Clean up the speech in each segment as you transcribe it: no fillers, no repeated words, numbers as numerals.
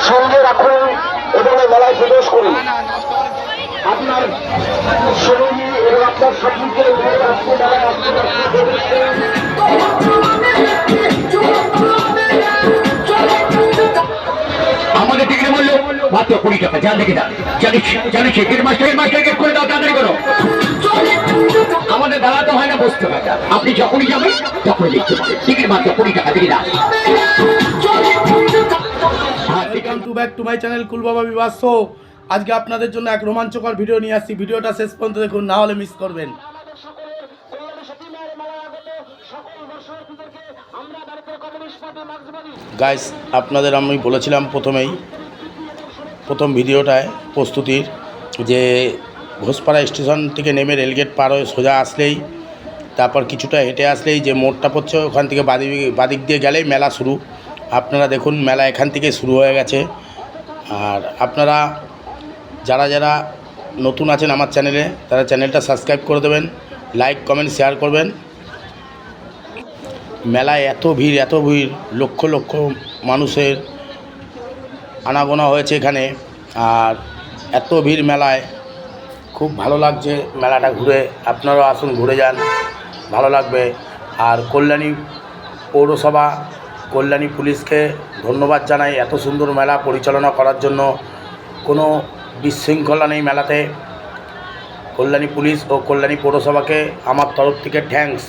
সঙ্গে রাখুন এবং মেলায় প্রবেশ করুন। আপনার সঙ্গী এবং আপনার সঙ্গীকে আমাদের টিকিট মূল্য মাত্র 20 টাকা। যা দেখে দাও, জানিস গেট মাস্টার গেট করে দাও, তাড়াতাড়ি করো। আমাদের দাঁড়াতে হয় না, বসতে হয় না। আপনি যখনই যাবেন তখনই লিখতে পারেন। টিকিট মাত্র 20 টাকা দিয়ে দাও। Welcome to back to my channel কুল বাবা বিবাহ শো। আজকে আপনাদের জন্য এক রোমাঞ্চকর ভিডিও নিয়ে আসছি। ভিডিওটা শেষ পর্যন্ত দেখুন, না হলে মিস করবেন। গাইস, আপনাদের আমি বলেছিলাম প্রথম ভিডিওটায় প্রস্তুতির যে ঘোষপাড়া স্টেশন থেকে নেমে রেলগেট পার হয়ে সোজা আসলেই, তারপর কিছুটা হেঁটে আসলেই যে মোড়টা পড়ছে ওখান থেকে বাদিক দিয়ে গেলেই মেলা শুরু। আপনারা দেখুন, মেলা এখান থেকে শুরু হয়ে গেছে। আর আপনারা যারা নতুন আছেন আমার চ্যানেলে, তারা চ্যানেলটা সাবস্ক্রাইব করে দেবেন, লাইক কমেন্ট শেয়ার করবেন। মেলায় এত ভিড় লক্ষ লক্ষ মানুষের আনাগোনা হয়েছে এখানে। আর এত ভিড় মেলায়, খুব ভালো লাগছে মেলাটা ঘুরে। আপনারাও আসুন, ঘুরে যান, ভালো লাগবে। আর কল্যাণী পৌরসভা, কল্যাণী পুলিশকে ধন্যবাদ জানাই এত সুন্দর মেলা পরিচালনা করার জন্য। কোনো বিশৃঙ্খলা নেই মেলাতে। কল্যাণী পুলিশ ও কল্যাণী পৌরসভাকে আমার তরফ থেকে থ্যাঙ্কস।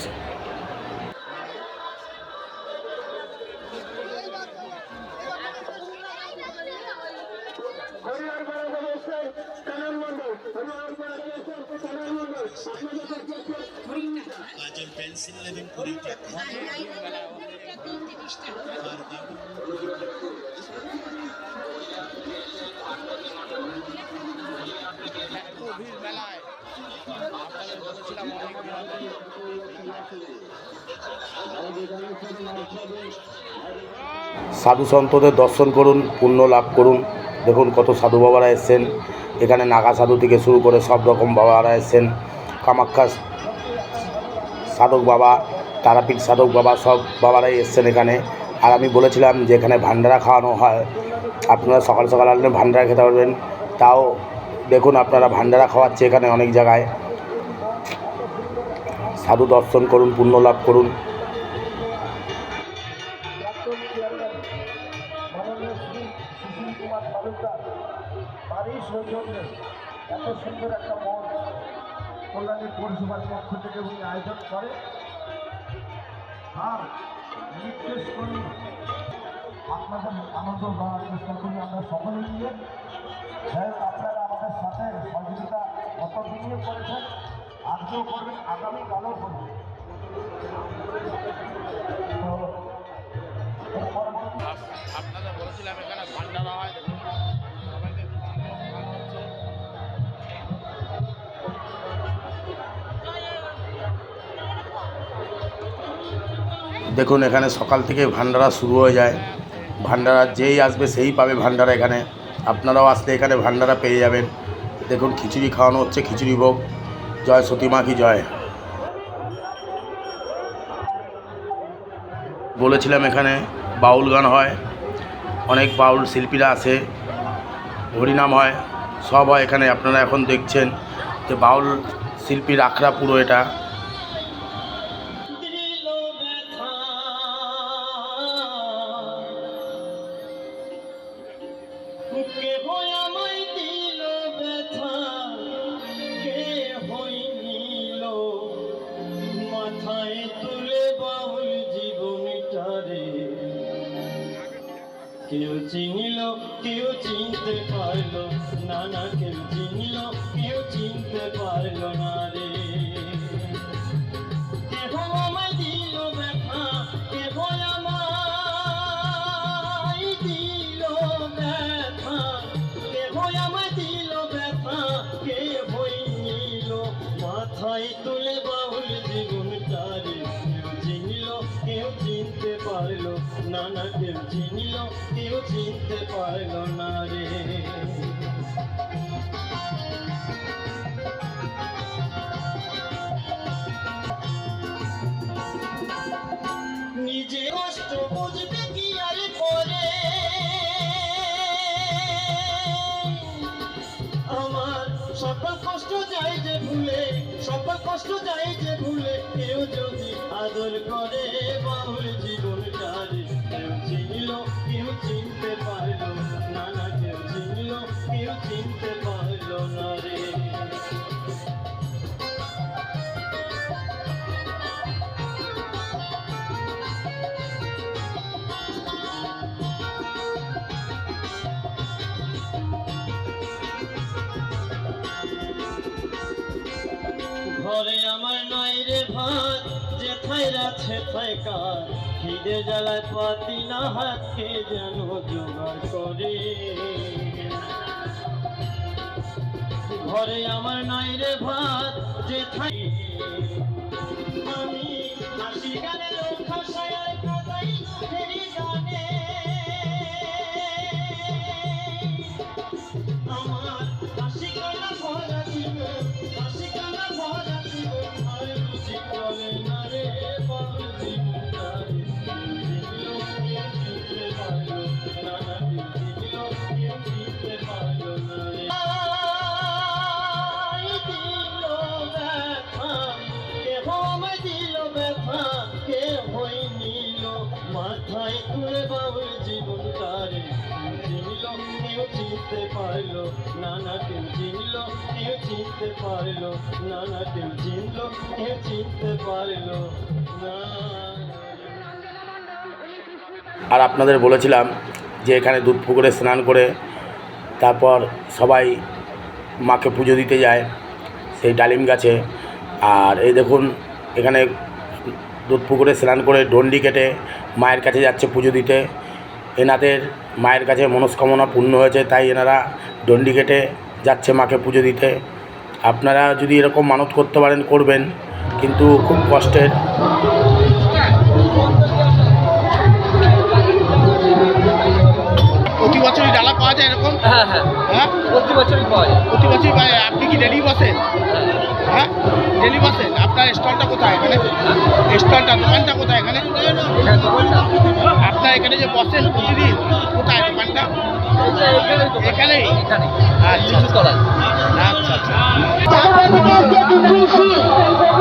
সাধু সন্তদের দর্শন করুন, পুণ্য লাভ করুন। দেখুন কত সাধু বাবারা এসছেন এখানে। নাগা সাধু থেকে শুরু করে সব রকম বাবারা এসছেন। কামাখ্যা সাধক বাবা, তারাপীঠ সাধক বাবা, সব বাবারাই এসছেন এখানে। আর আমি বলেছিলাম যে এখানে ভান্ডারা খাওয়ানো হয়, আপনারা সকাল সকাল আসলে ভান্ডারা খেতে পারবেন। তাও দেখুন, আপনারা ভান্ডারা খাওয়াচ্ছে এখানে অনেক জায়গায়। সাধু দর্শন করুন, পুণ্য লাভ করুন। এত সুন্দর একটা মঞ্চ কল্যাণী পৌরসভার পক্ষ থেকে উনি আয়োজন করে। আর নির্দেশ করি আপনাদের আনন্দ দেওয়ার চেষ্টা করি আমরা সকলে মিলে। আপনারা আমাদের সাথে সহযোগিতা কতদিনও করেছেন, আজকেও করবেন, আগামীকালও করবেন। আপনাদের বলেছিলাম এখানে ভান্ডারা হয়। দেখুন এখানে সকাল থেকে ভান্ডারা শুরু হয়ে যায়। ভান্ডারা যেই আসবে সেই পাবে ভান্ডারা এখানে। আপনারাও আসলে এখানে ভান্ডারা পেয়ে যাবেন। দেখুন খিচুড়ি খাওয়ানো হচ্ছে, খিচুড়ি ভোগ। জয় সতীমা কি জয়। বলেছিলাম এখানে বাউল গান হয়, অনেক বাউল শিল্পীরা আসে, হরিনাম হয়, সব হয় এখানে। আপনারা এখন দেখছেন যে বাউল শিল্পীর আখড়া পুরো এটা। কেউ চিনিল কেউ চিনতে পারলো না, না কেউ চিনিল কেউ চিনতে পারলো না রে। কেহ আমায় দিল ব্যথা, কেহ আমায় দিল ব্যথা, কেহ আমায় দিল ব্যথা, কে হই নিল মাথায় তুলে বাউল জীবনটারে। কেউ চিনিল কেউ চিনতে পারলো না, না কেউ চিনল কেউ চিনতে পারল না রে। নিজে কষ্ট বুঝবে কি আর করে, আমার সকল কষ্ট যায় যে ভুলে, সকল কষ্ট যায় যে ভুলে, কেউ যদি আদর করে বাউল জীবনটারে। কেউ চিনল কেউ চিনতে পারল না, না কেউ চিনল কেউ চিনতে পারল না রে। ঘরে আমার নয় রে ভাত, যেথায় রাছে থায় কার, খিদে জ্বালায় পাতি না হাতকে যেন জোগাড় করে। ঘরে আমার নয় রে ভাত, যেথায় আমি হাসি গানে লোক হাসায় আর কাদাই ফেরি গানে। আমার হাসি কান্না ভরা জীবন, হাসি কান্না ভরা জীবন, আর বুঝি চলে না রে বাউল জীবনটারে। কেউ চিনতে পারলো না, না কেউ চিনতে পারলো না রে। দিল ব্যথা কেহ আমায় দিল ব্যথা, কে হই নিল মাথায় তুলে বাউল জীবনটারে। চিনল কেউ চিনতে পারলো না, না কেউ চিনল কেউ চিনতে পারলো না, না কেউ চিনল কেউ চিনতে পারলো না। আর আপনাদের বলেছিলাম যে এখানে দুধ পুকুরে স্নান করে তারপর সবাই মাকে পুজো দিতে যায় সেই ডালিম গাছে। আর এই দেখুন এখানে দুধ পুকুরে স্নান করে ডন্ডি কেটে মায়ের কাছে যাচ্ছে পুজো দিতে। এনাদের মায়ের কাছে মনস্কামনা পূর্ণ হয়েছে, তাই এনারা ডন্ডি কেটে যাচ্ছে মাকে পুজো দিতে। আপনারা যদি এরকম মানত করতে পারেন করবেন, কিন্তু খুব কষ্টের। প্রতি বছরই ডালা পাওয়া যায় এরকম? হ্যাঁ হ্যাঁ হ্যাঁ, প্রতি বছরই পাওয়া যায়। প্রতি বছরই পাওয়া যায়। আপনি কি ডেলি বসেন? হ্যাঁ, ডেলি বসেন। আপনার স্টলটা কোথায় এখানে? স্টলটা দোকানটা কোথায় এখানে? এখানে দোকানটা আপনার এখানে যে বসেন প্রতিদিন, কোথায় দোকানটা? এখানেই? এখানে আচ্ছা লিচুতলায়। আচ্ছা আচ্ছা।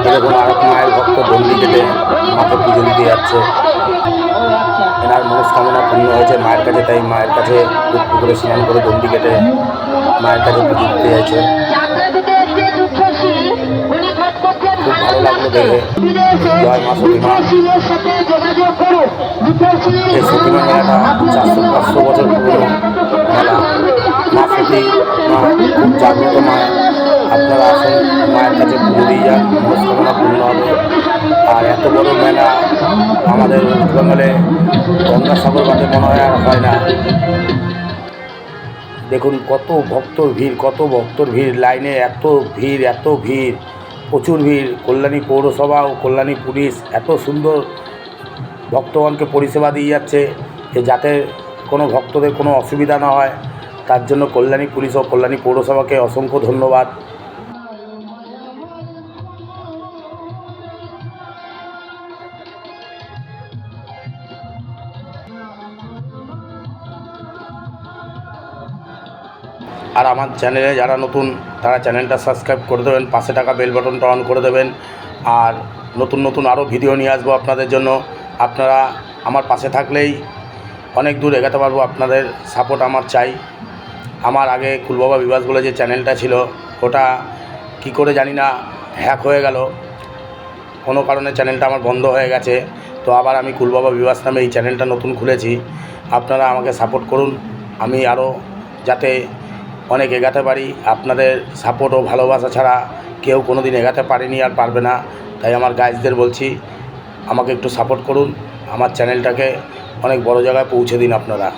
দেখুন আরেক মায়ের ভক্ত ডন্ডি কেটে মাকে পুজো দিতে যাচ্ছে। এনার মনস্কামনা পূর্ণ হয়েছে মায়ের কাছে, তাই মায়ের কাছে দুধ পুকুরে স্নান করে ডন্ডি কেটে মায়ের কাছে পুজো দিতে যাচ্ছে। খুব ভালো লাগলো দেখে। জয় মা সতীমা। এই সতীমা মেলাটা 400-500 বছর পুরনো মেলা। মা সতী মা খুব জাগ্রত মা। আপনারা আসুন মায়ের কাছে পুজো দিয়ে যান, মনস্কামনা পূর্ণ হবে। আর এত বড় মেলা আমাদের ওয়েস্ট বেঙ্গলে গঙ্গাসাগর বাদে মনে হয় আর হয় না। দেখুন কত ভক্তর ভিড়, কত ভক্তর ভিড়, লাইনে এত ভিড়, প্রচুর ভিড়। কল্যাণী পৌরসভা ও কল্যাণী পুলিশ এত সুন্দর ভক্তগণকে পরিষেবা দিয়ে যাচ্ছে যে যাতে কোনো ভক্তদের কোনো অসুবিধা না হয়, তার জন্য কল্যাণী পুলিশ ও কল্যাণী পৌরসভাকে অসংখ্য ধন্যবাদ। আর আমার চ্যানেলে যারা নতুন তারা চ্যানেলটা সাবস্ক্রাইব করে দেবেন, পাশে থাকা বেল বাটনটা অন করে দেবেন। আর নতুন আরও ভিডিও নিয়ে আসবো আপনাদের জন্য। আপনারা আমার পাশে থাকলেই অনেক দূর এগাতে পারবো। আপনাদের সাপোর্ট আমার চাই। আমার আগে কুলবাবা বিবাস বলে যে চ্যানেলটা ছিল, ওটা কি করে জানি না হ্যাক হয়ে গেল, কোনো কারণে চ্যানেলটা আমার বন্ধ হয়ে গেছে। তো আবার আমি কুলবাবা বিবাস নামে এই চ্যানেলটা নতুন খুলেছি। আপনারা আমাকে সাপোর্ট করুন, আমি আরও যাতে অনেক এগাতে পারি। আপনাদের সাপোর্ট ও ভালোবাসা ছাড়া কেউ কোনো দিন এগাতে পারেনি আর পারবে না। তাই আমার গাইজদের বলছি আমাকে একটু সাপোর্ট করুন, আমার চ্যানেলটাকে অনেক বড় জায়গায় পৌঁছে দিন আপনারা।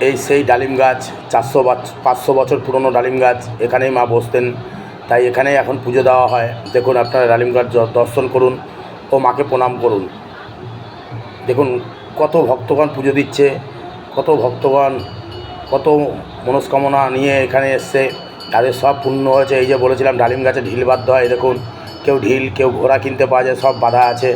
এই সেই ডালিম গাছ 500 বছর পুরনো ডালিম গাছ, এখানেই মা বসতেন, তাই এখানেই এখন পুজো দেওয়া হয়। দেখুন আপনারা ডালিম গাছ দর্শন করুন ও মাকে প্রণাম করুন। দেখুন কত ভক্তগণ পুজো দিচ্ছে, কত ভক্তগণ কত মনস্কামনা নিয়ে এখানে এসছে, তাদের সব পূর্ণ হয়েছে। এই যে বলেছিলাম ডালিম গাছে ঢিল বাঁধতে হয়, দেখুন কেউ ঢিল কেউ ঘোড়া কিনতে পাওয়া যায়, সব বাঁধা আছে।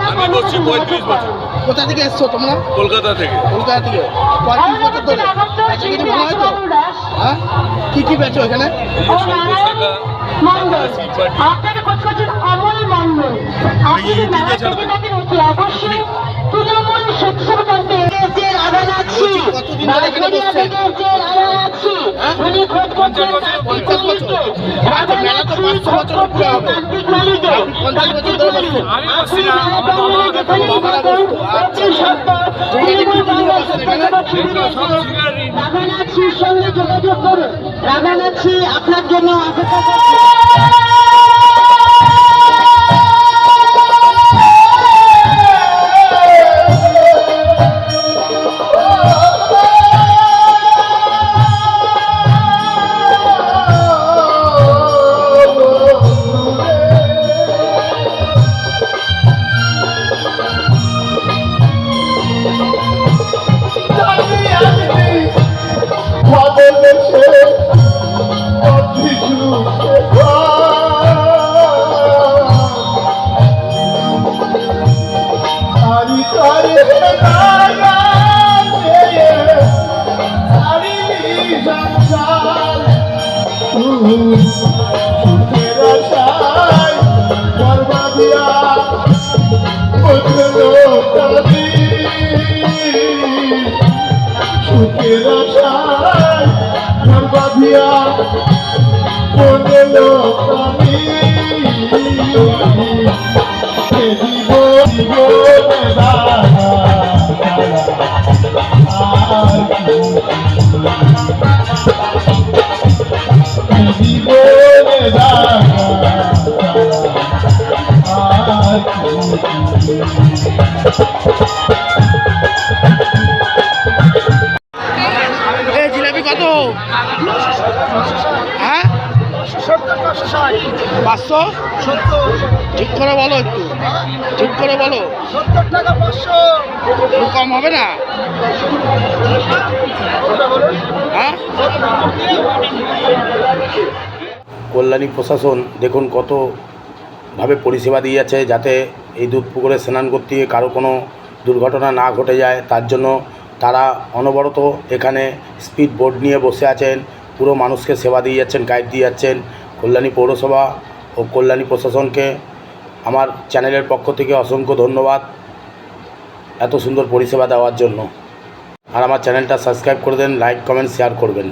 আমি বলছি 35 বছর। কোথা থেকে এসছো তোমরা? কলকাতা থেকে। কলকাতা থেকে 35 বছর ধরে বেচা কিনি ভালো হয় তো? হ্যাঁ, কি কি বেচো এখানে? এই যে সন্তোষ শাখা, তারপরে শিববাটি, আপনাকে খোঁজ করছেন অমল মন্ডল। আপনি এই মেলা দিকে ছাড়বে। থেকে থাকেন অতি অবশ্যই তৃণমূল সদস্য করতে এসে রাগানাচ্ছি, কতদিন ধরে এখানে রাজবাড়িয়া বসছেন? থেকে এসে রাগানাচ্ছি, উনি খোঁজ করছেন 50 বছর। আচ্ছা, মেলা তো 500 বছর পুরো হবে। কার্তিক মালিকে। 50 বছর ধরে বসছেন? আমি বসছি না, আমার বাবারা বসতো। আচ্ছা, এখানে কি কি নিয়ে বসেন এখানে? সব সিনারি। রাগানাচ্ছির সঙ্গে যোগাযোগ করুন। রাগানাচ্ছি আপনার জন্য অপেক্ষা করছে। এই জিলাপি কত? হ্যাঁ, 500? ঠিক করে বলো, একটু ঠিক করে বলো। 70 টাকা 500। একটু কম হবে না? হ্যাঁ, কল্যাণী প্রশাসন দেখুন কতভাবে পরিষেবা দিয়ে যাচ্ছে, যাতে এই দুধ পুকুরে স্নান করতে গিয়ে কারো কোনো দুর্ঘটনা না ঘটে যায়, তার জন্য তারা অনবরত এখানে স্পিড বোট নিয়ে বসে আছেন, পুরো মানুষকে সেবা দিয়ে যাচ্ছেন, গাইড দিয়ে যাচ্ছেন। কল্যাণী পৌরসভা ও কল্যাণী প্রশাসনকে আমার চ্যানেলের পক্ষ থেকে অসংখ্য ধন্যবাদ এত সুন্দর পরিষেবা দেওয়ার জন্য। আর আমার চ্যানেলটা সাবস্ক্রাইব করে দেন, লাইক কমেন্ট শেয়ার করবেন।